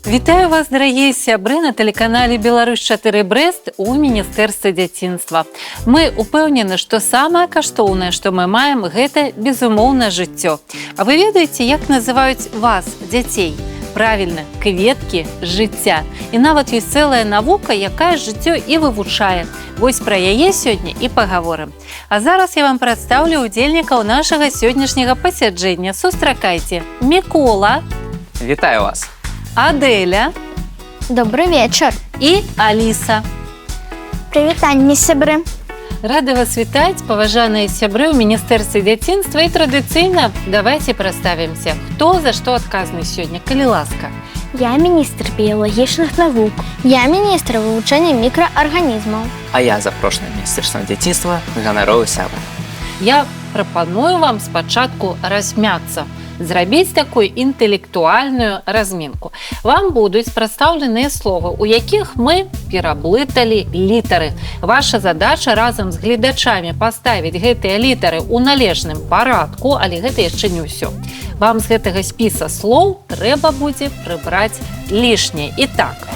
Вітаю вас, дарагія сябры, на тэлеканале «Беларусь-4 Брэст» у Міністэрстве дзяцінства. Мы упэўнены, што самае каштоўнае, што мы маем, гэта безумоўнае жыццё. А вы ведаеце, як называюць вас, дзяцей? Правільна, кветкі жыцця. І нават ёсць цэлая навука, якая жыццё і вывучае. Вось пра яе сёння і пагаворым. А зараз я вам прадстаўлю удзельнікаў нашага сённяшняга пасяджэння. Сустракайце. Мікола. Вітаю вас. Аделя. Добрый вечер. І Аліса. Прывітанне, сябры. Рады вас вітаць, паважаныя сябры ў Міністэрстве дзяцінства, і традыцыйна давайце прадставімся. Хто за што адказны сёння, калі ласка? Я міністр біялагічных навук. Я міністр вывучэння мікраарганізмаў. А я запрошаны Міністэрствам дзяцінства ганаровы сябар. Я прапаную вам спачатку размяцца, зрабіць такую інтэлектуальную размінку. Вам будуць прадстаўленыя словы, у якіх мы пераблыталі літары. Ваша задача разам з гледачамі паставіць гэтыя літары ў належным парадку, але гэта яшчэ не ўсё. Вам з гэтага спіса слоў трэба будзе прыбраць лішняе. І так,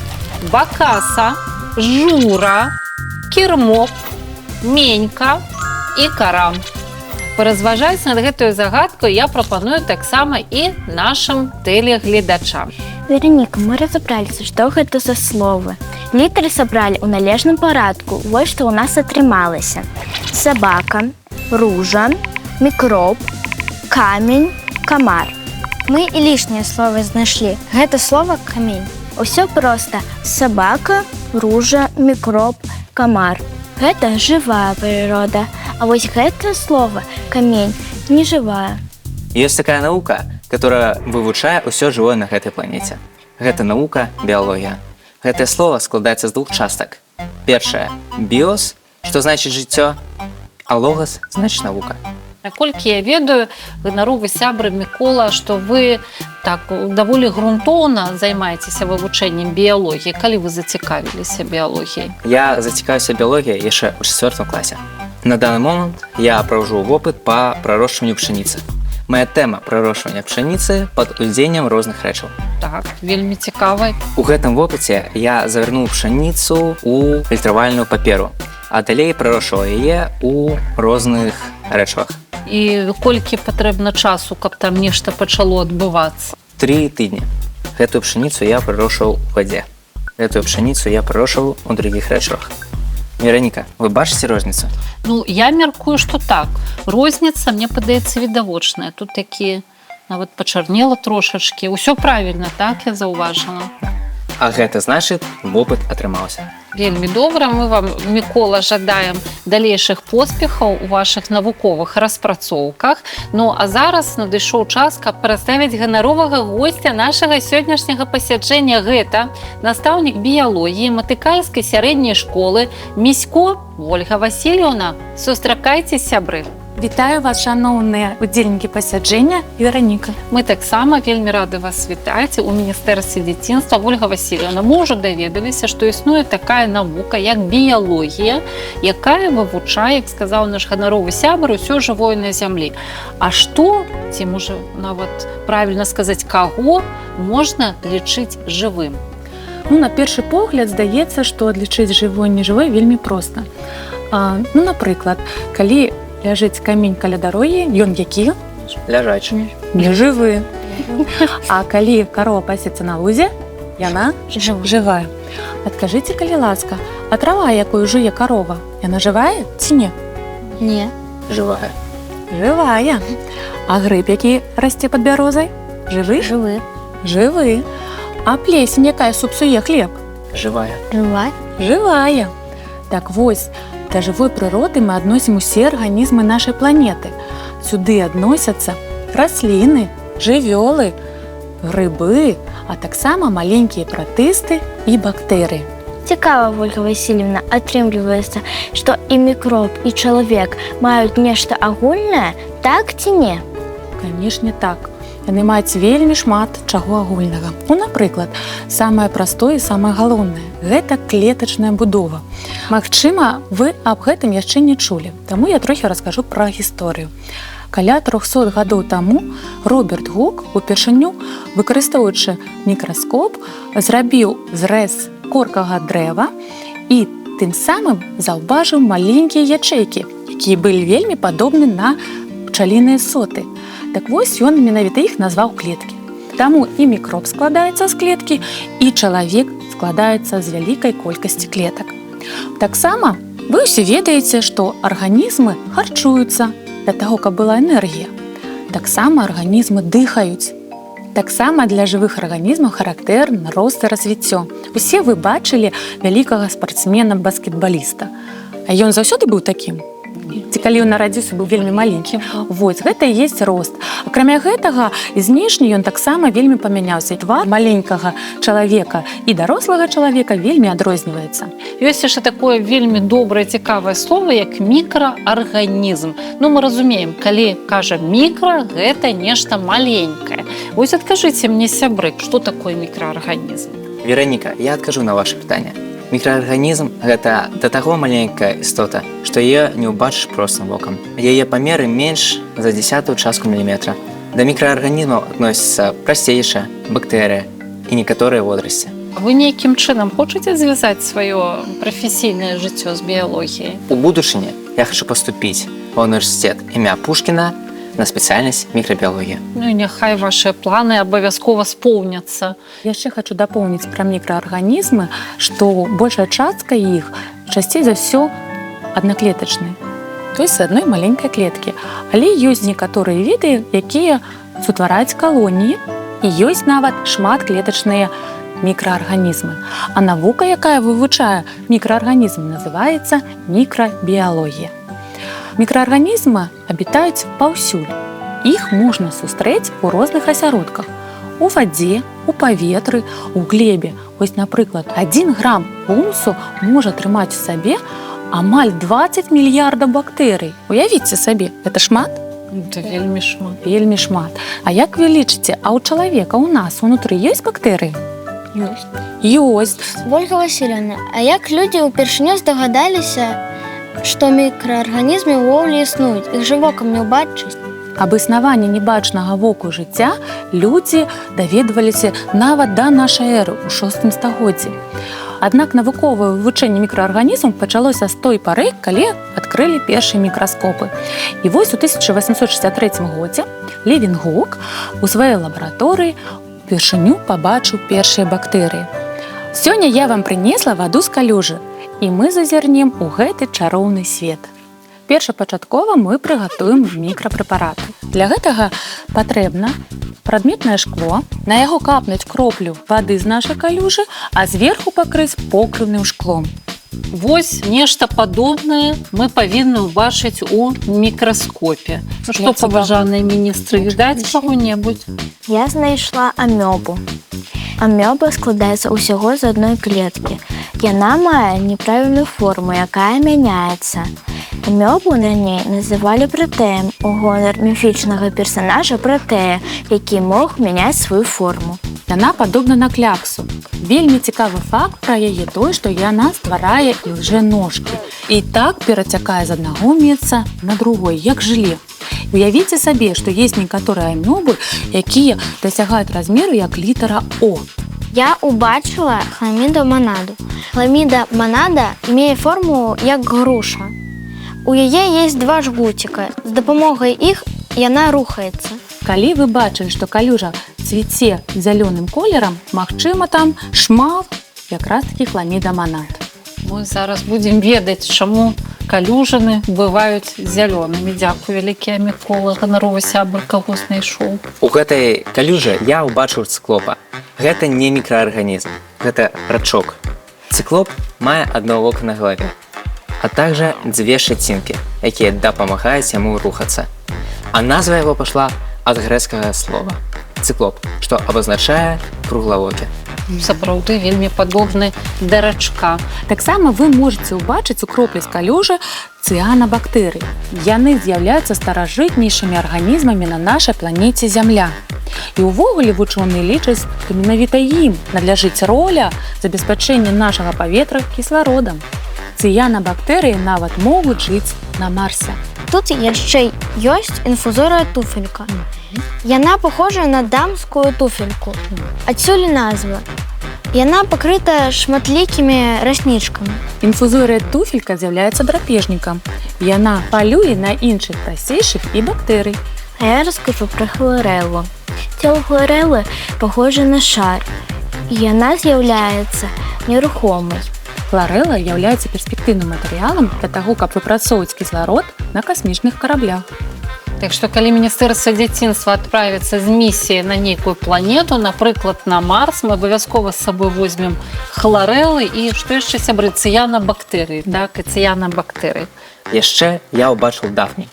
бакаса, жура, кірмоп, менька і карам. Паразважаць над гэтую загадку я прапаную таксама і нашым тэлегледачам. Вераніка, мы разабраліся, што гэта за словы. Літары сабралі ў належным парадку. Вось што ў нас атрымалася. Сабака, ружа, мікроб, камень, камар. Мы і лішнія словы знайшлі. Гэта слова камень. Усё проста. Сабака, ружа, мікроб, камар. Гэта жывая прырода. А вось гэта слово камень не жывая. Ёсць такая навука, которая вывучае ўсё жывое на гэтай планеце. Гэта навука біялогія. Гэтае слово складаецца з двух частак. Першае біос, што значыць жыццё, а логас значыць навука. Наколькі я ведаю, ганаровы сябры Мікола, што вы так даволі грунтоўна займаецеся вывучэннем біялогіі. Калі вы зацікавіліся біялогіяй? Я зацікавіўся біялогіяй яшчэ ў 4 класе. На данный момент я праводжу вопыт по пророщиванию пшеницы. Моя тэма пророщивання пшеницы под уздзеяннем розных рэчаў. Так, вельмі цікава. У гэтым вопыце я завярнуў пшеніцу ў фільтравальную паперу, а далей пророщваў яе ў розных рэчывах. І колькі патрэбна часу, каб там нешта пачало адбывацца? 3 тыдні. Гэтую пшеніцу я пророщваў у вадзе. Гэтую пшеніцу я пророщваў у другіх рэчывах. Вераніка, вы бачыце розніцу? Ну, я мяркую, што так. Розніца, мне падаецца, відавочная. Тут такі, нават пачарнела трошачкі. Усё правільна, так, я заўважыла. А гэта значыць, вопыт атрымаўся. Вельмі добра. Мы вам, Мікола, жадаем далейшых поспехаў у вашых навуковых распрацоўках. Ну, а зараз надышоў час, каб прадставіць ганаровага госця нашага сённяшняга пасяджэння. Гэта настаўнік біялогіі Матыкальскай сярэдняй школы Місько Ольга Васильевна. Сустракайце, сябры. Вітаю вас, шановныя удзельнікі пасяджэння, Вераніка. Мы таксама вельмі рады вас вітаць у Міністэрстве дзяцінства. Ольга Васильевна, мы ўжо даведаліся, што існуе такая навука, як біялогія, якая вывучае, як сказаў наш ганаровы сябар, усё жывое на зямлі. А што, ці можа нават правільна сказаць, каго можна лічыць жывым? Ну, на першы погляд здаецца, што адлічыць жывое і нежывое вельмі проста. Напрыклад, калі ляжыць камень каля дарогі, ён які? Ляжачы. Нежывы. А калі карова пасецца на лузе, яна жывая. Адкажыце, калі ласка, а трава, якую жуе карова, яна жывая ці не? Не. Жывая. Жывая. А грыб, які расце пад бярозай? Жывы? Жывы. Жывы. А плесень, якая супсуе хлеб? Жывая. Жывая. Жывая. Так вось, да жывой прыроды мы адносім усе арганізмы нашай планеты. Сюды адносяцца расліны, жывёлы, грыбы, а таксама маленькія пратысты і бактэрыі. Цікава, Ольга Васильевна, атрымліваецца, што і мікроб, і чалавек маюць нешта агульнае, так ці не? Канешне, так. Яны маюць вельмі шмат чаго агульнага. Ну, напрыклад, самае простое і самае галоўнае – гэта клетачная будова. Магчыма, вы аб гэтым яшчэ не чулі, таму я трохі раскажу пра гісторыю. каля 300 гадоў таму Роберт Гук упершыню, выкарыстоўваючы мікраскоп, зрабіў зрэз коркага дрэва і тым самым заўважыў маленькія ячэйкі, якія былі вельмі падобны на пчаліныя соты. Так вось ён менавіта іх назваў клеткі. Таму і мікроб складаецца з клеткі, і чалавек складаецца з вялікай колькасці клетак. Таксама вы ўсе ведаеце, што арганізмы харчуюцца для таго, каб была энергія. Таксама арганізмы дыхаюць. Таксама для жывых арганізмаў характэрны рост і развіццё. Усе вы бачылі вялікага спартсмена-баскетбаліста. А ён заўсёды быў такім? Ці калі ён нарадзіўся, быў вельмі маленькі. Вось, гэта і ёсць рост. Акрамя гэтага, і знешне ён таксама вельмі памяняўся. Твар маленькага чалавека і дарослага чалавека вельмі адрозніваецца. Ёсць яшчэ такое вельмі добрае, цікавае слово, як мікраарганізм. Ну, мы разумеем, калі кажам мікра, гэта нешта маленькае. Вось адкажыце мне, сябры, што такое мікраарганізм? Вероніка, я адкажу на ваше пытанне. Мікраарганізм – гэта да таго маленькая істота, што яе не ўбачыш простым вокам. Яе памеры менш за 10-ую частку міліметра. Да мікраарганізмаў адносяцца прасцейшая, бактэрыя і некаторыя водарасці. Вы нейкім чынам хочаце звязаць сваё прафесійнае жыццё з біялогіяй? У будучыні я хочу паступіць ва ўніверсітэт імя Пушкіна на спецыяльнасць мікрабіялогія. Ну і няхай вашыя планы абавязкова споўняцца. Яшчэ хочу дапоўніць пра мікраарганізмы, што большая частка іх часцей за ўсё аднаклетачныя, то есть з адной маленькай клеткі. Але ёсць некаторыя віды, якія сутвараюць калоніі, і ёсць нават шматклетачныя мікраарганізмы. А навука, якая вывучае мікраарганізм, называецца мікрабіялогія. Мікраарганізмы абітаюць паўсюль. Іх можна сустрэць у розных асяродках. У вадзе, у паветры, у глебе. Вось, напрыклад, 1 грам гумусу можа трымаць у сабе амаль 20 мільярдаў бактэрый. Уявіце сабе, гэта шмат? Это вельмі шмат. Вельмі шмат. А як вы лічыце, а ў чалавека у нас унутры ёсць бактэрыі? Ёсць. Ёсць. Ольга Васильевна, а як людзі ўпершыню здагадаліся, што мікраарганізмы ўвогуле існуюць, іх жа вокам не ўбачыць? Аб існаванні небачнага воку жыцця людзі даведваліся нават да нашай эры ў 6 стагоддзі. Аднак навуковае вывучэнне мікраарганізмаў пачалося з той пары, калі адкрылі першыя мікраскопы. І вось у 1863 годзе Левенгук у сваёй лабараторыі упершыню пабачыў першыя бактэрыі. Сёння я вам прынесла ваду з калюжы, і мы зазірнем у гэты чароўны свет. Першапачаткова мы прыгатуем мікрапрэпараты. Для гэтага патрэбна прадметнае шкло, на яго капнуць кроплю вады з нашай калюжы, а зверху пакрыць покрыўным шклом. Вось нешта падобнае мы павінны ўбачыць у мікраскопе. Ну што, паважаныя міністры, відаць чаго-небудзь? Я знайшла амёбу. Амёба складаецца ўсяго з адной клеткі. Яна мае неправільную форму, якая мяняецца. Амёбу раней называлі пратэем у гонар міфічнага персанажа Пратэя, які мог мяняць сваю форму. Яна падобна на кляксу. Вельмі цікавы факт пра яе той, што яна стварае ілжэножкі. І так перацякае з аднаго месца на другое, як жыле. Уявіце сабе, што ёсць некаторыя амёбы, якія дасягаюць размеру як літара О. Я убачила хламіду манаду. Хламіда манада мае форму як груша. У яе есть 2 жгуціка. З дапамогай іх яна рухаецца. Калі вы бачылі, што калюжа цвіце зялёным колерам, магчыма, там шмат якраз такі хламіда манад. Мы зараз будзем ведаць, чаму калюжаны бываюць зялёнымі. Дзякую, вялікія Мікола, ганаровы сябар, каго знайшоў. У гэтай калюжы я ўбачыў цыклопа. Гэта не мікраарганізм, гэта рачок. Цыклоп мае одно вока на галаве, а также 2 шчацінкі, якія дапамагаюць яму рухацца. А назва яго пашла ад грэцкага слова цыклоп, што абазначае круглавокі. Сапраўды вельмі падобны да рачка. Таксама вы можаце ўбачыць у кроплі з калюжы цыанабактэрыі. Яны з'яўляюцца старажытнейшымі арганізмамі на нашай планеце Зямля. І ўвогуле вучоныя лічаць, што менавіта ім надлежыць роля забеспячэння нашага паветра кіслародам. Цыянабактэрыі нават могуць жыць на Марсе. тут яшчэ ёсць інфузорыя туфелька. Яна похожа на дамскую туфельку. Адсюль назва. Яна пакрыта шматлікімі раснічкамі. Інфузорыя туфелька з'яўляецца драпежнікам. Яна палюе на іншых прасейшых і бактэрый. А я раскажу пра хлорэлу. Цела хлорэлы похожа на шар. І яна з'яўляецца нерухомай. Хларэла з'яўляецца перспектыўным матэрыялам для таго, каб выпрацоўваць кісларод на касмічных караблях. Так што калі міністэрства дзяцінства адправіцца з місіяй на нейкую планету, напрыклад, на Марс, мы абавязкова з сабой возьмем хларэлы і што яшчэ, сябры, цыянабактэрыі, так, і цыянабактэрыі. Яшчэ я ўбачыў дафній.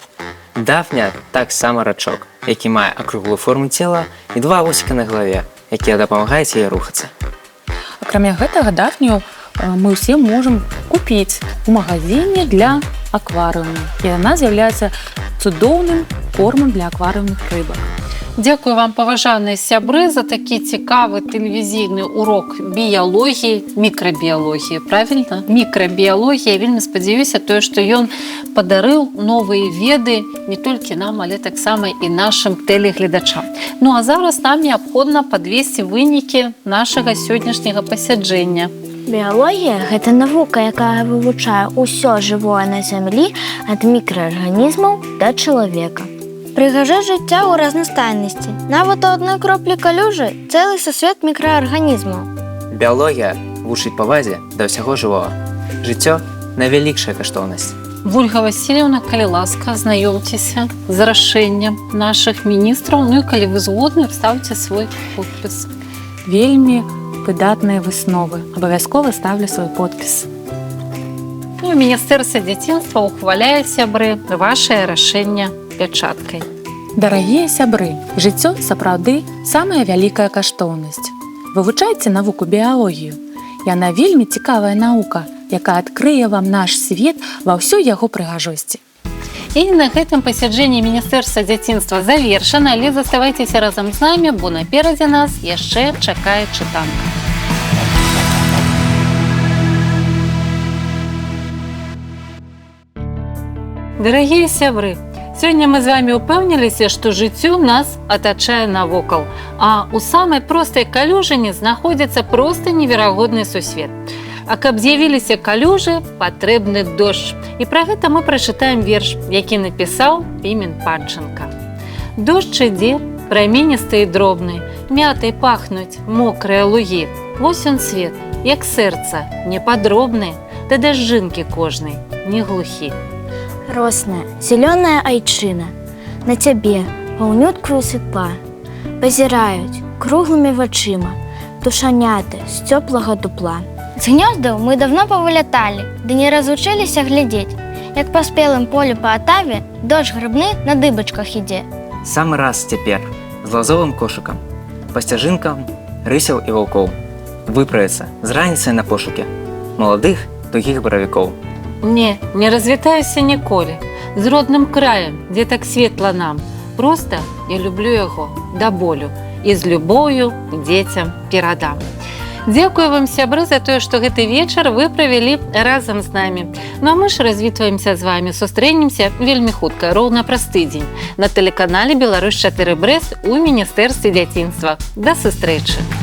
Дафня таксама рачок, які мае акруглую форму цела і два вусіка на галаве, якія дапамагаюць яе рухацца. Акрамя гэтага дафнію мы ўсе можам купіць у магазине для акварыума. Яна з'яўляецца цудоўным кормам для акварыумных рыбак. Дзякую вам, паважаныя сябры, за такі цікавы тэлевізійны урок біялогіі, мікрабіялогіі, правільна? Мікрабіялогія, вельмі спадзяюся, тое, што ён падарыў новыя веды не толькі нам, але таксама і нашым тэлегледачам. Ну а зараз нам неабходна падвесці вынікі нашага сённяшняга пасяджэння. Біялогія – гэта навука, якая вывучае ўсё жывое на зямлі ад мікраарганізмаў да чалавека. Прыгажаць жыцця ў разнастайнасці. Нават у адной кроплі калюжы цэлы сусвет мікраарганізмаў. Біялогія вучыць павазе да ўсяго жывога. Жыццё – найвялікшая каштоўнасць. Вольга Васильевна, калі ласка, знаёмцеся з рашэннем нашых міністраў, ну і калі вы згодны, ставце свой подпіс. Вельмі выдатныя высновы. Абавязкова ставлю свой подпіс. Ну, міністэрства дзяцінства ухваляе, сябры, вашае рашэнне пячаткай. Дарагія сябры, жыццё сапраўды самая вялікая каштоўнасць. Вывучайце навуку біялогію. Яна вельмі цікавая навука, якая адкрые вам наш свет ва ўсёй яго прыгажосці. І на гэтым пасяджэнні міністэрства дзяцінства завершана, але заставайцеся разам з намі, бо наперадзе нас яшчэ чакае чытанка. Дарагія сябры, сёння мы з вами ўпэўніліся, што жыццё нас атачае навокал, а ў самай простай калюжыне знаходзіцца проста неверагодны сусвет. А каб з'явіліся калюжы, патрэбны дождж. І пра гэта мы прачытаем верш, які напісаў Пімен Падчынка. Дождж ідзе, праменісты і дробны, мятай пахнуць мокрыя лугі. Вось он свет, як сэрца, не падробны, да дажджынкі кожнай, не глухі. Росная, зелёная айчына, на цябе паўнюткую сыпа. Пазіраюць круглымі вачыма, тушаняты з цёплага дупла. З гнёздаў мы давно павыляталі, ды не разучыліся глядзець, як па спелым полю па атаве дождж грыбны на дыбачках ідзе. Самы раз цяпер з лазовым кошыкам, па сцяжынкам рысяў і ваўкоў. Выправіцца з раніцай на пошукі маладых тугіх баравікоў. Не развітаюся ніколі, з родным краем, дзе так светла нам. Проста я люблю яго да болю і з любоўю дзецям перадам. Дзякую вам, сябры, за тое, што гэты вечар вы правялі разам з намі. Ну а мы ж развітваемся з вамі, сустрэнемся вельмі хутка, роўна праз тыдзень, на тэлеканале Беларусь 4 Брэст у міністэрстве дзяцінства. Да сустрэчы!